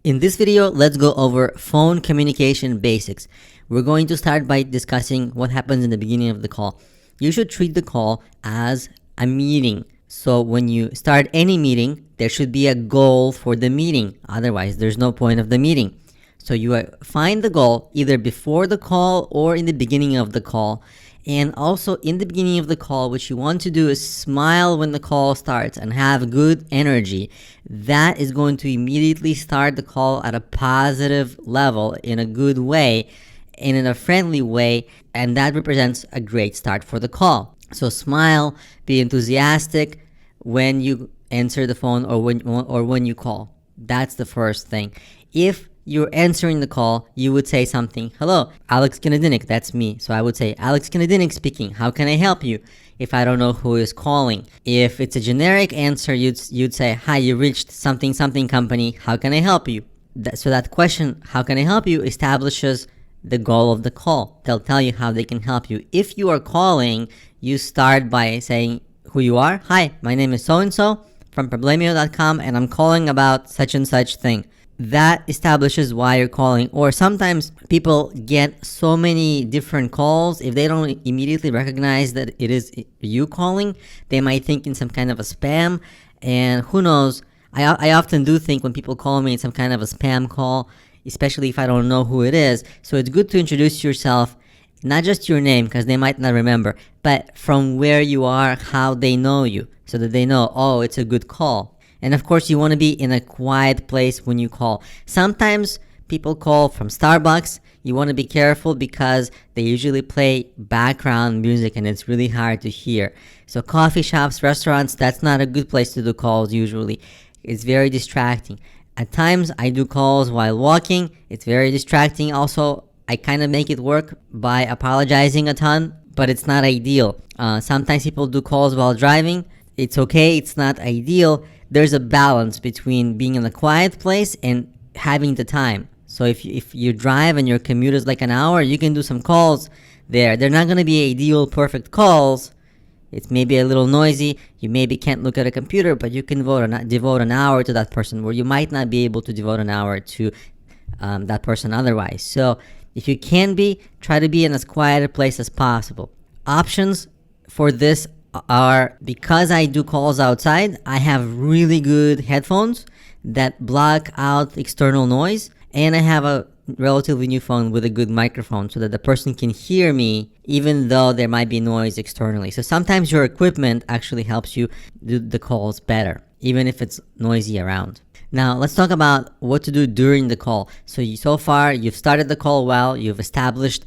In this video, let's go over phone communication basics. We're going to start by discussing what happens in the beginning of the call. You should treat the call as a meeting. So when you start any meeting, there should be a goal for the meeting. Otherwise, there's no point of the meeting. So you find the goal either before the call or in the beginning of the call. And also in the beginning of the call, what you want to do is smile when the call starts and have good energy. That is going to immediately start the call at a positive level, in a good way, and in a friendly way, and that represents a great start for the call. So smile, be enthusiastic when you answer the phone or when you call. That's the first thing. If you're answering the call, you would say something. Hello, Alex Kinedinik, that's me. So I would say, Alex Kinedinik speaking. How can I help you? If I don't know who is calling. If it's a generic answer, you'd say, hi, you reached something company. How can I help you? So that question, how can I help you, establishes the goal of the call. They'll tell you how they can help you. If you are calling, you start by saying who you are. Hi, my name is so-and-so from Problemio.com, and I'm calling about such and such thing. That establishes why you're calling. Or sometimes people get so many different calls, if they don't immediately recognize that it is you calling, they might think in some kind of a spam, and who knows. I often do think when people call me it's some kind of a spam call, especially if I don't know who it is. So it's good to introduce yourself, not just your name, because they might not remember, but from where you are, how they know you, so that they know, oh, it's a good call. And of course, you want to be in a quiet place when you call. Sometimes people call from Starbucks. You want to be careful because they usually play background music and it's really hard to hear. So coffee shops, restaurants, that's not a good place to do calls usually. It's very distracting. At times, I do calls while walking. It's very distracting. Also, I kind of make it work by apologizing a ton, but it's not ideal. Sometimes people do calls while driving. It's okay. It's not ideal. There's a balance between being in a quiet place and having the time. So if you drive and your commute is like an hour, you can do some calls there. They're not going to be ideal, perfect calls. It's maybe a little noisy. You maybe can't look at a computer, but you can devote an hour to that person, where you might not be able to devote an hour to that person otherwise. So if you can try to be in as quiet a place as possible. Options for this are, because I do calls outside, I have really good headphones that block out external noise, and I have a relatively new phone with a good microphone so that the person can hear me even though there might be noise externally. So sometimes your equipment actually helps you do the calls better, even if it's noisy around. Now, let's talk about what to do during the call. So far, you've started the call well, you've established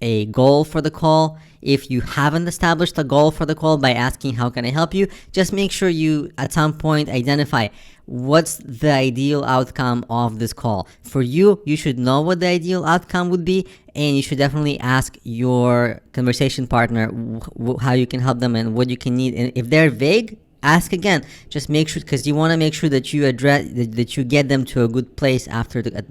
a goal for the call. If you haven't established a goal for the call by asking how can I help you, just make sure you at some point identify what's the ideal outcome of this call. For you, you should know what the ideal outcome would be, and you should definitely ask your conversation partner how you can help them and what you can need. And if they're vague, ask again. Just make sure, because you want to make sure that you address that you get them to a good place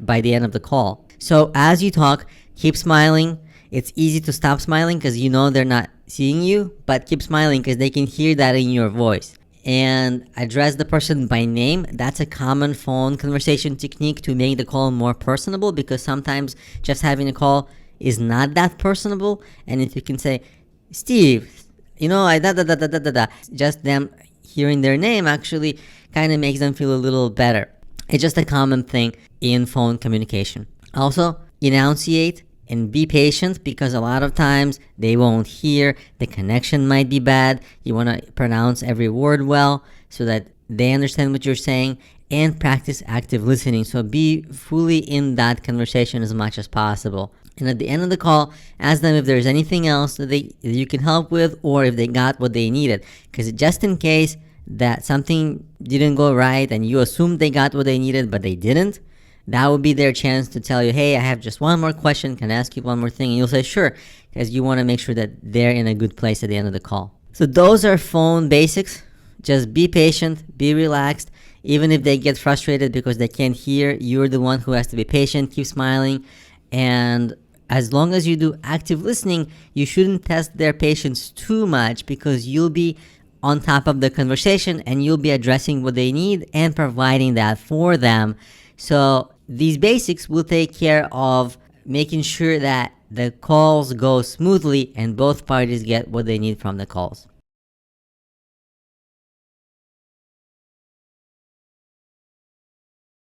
by the end of the call. So as you talk, keep smiling. It's easy to stop smiling because you know they're not seeing you, but keep smiling because they can hear that in your voice. And address the person by name. That's a common phone conversation technique to make the call more personable, because sometimes just having a call is not that personable. And if you can say, Steve, just them hearing their name actually kind of makes them feel a little better. It's just a common thing in phone communication. Also, enunciate and be patient, because a lot of times they won't hear. The connection might be bad. You want to pronounce every word well so that they understand what you're saying, and practice active listening. So be fully in that conversation as much as possible. And at the end of the call, ask them if there's anything else that you can help with, or if they got what they needed. Because just in case that something didn't go right and you assumed they got what they needed but they didn't, that would be their chance to tell you, hey, I have just one more question. Can I ask you one more thing? And you'll say, sure, because you want to make sure that they're in a good place at the end of the call. So those are phone basics. Just be patient, be relaxed. Even if they get frustrated because they can't hear, you're the one who has to be patient. Keep smiling. And as long as you do active listening, you shouldn't test their patience too much, because you'll be on top of the conversation and you'll be addressing what they need and providing that for them. So These basics will take care of making sure that the calls go smoothly and both parties get what they need from the calls.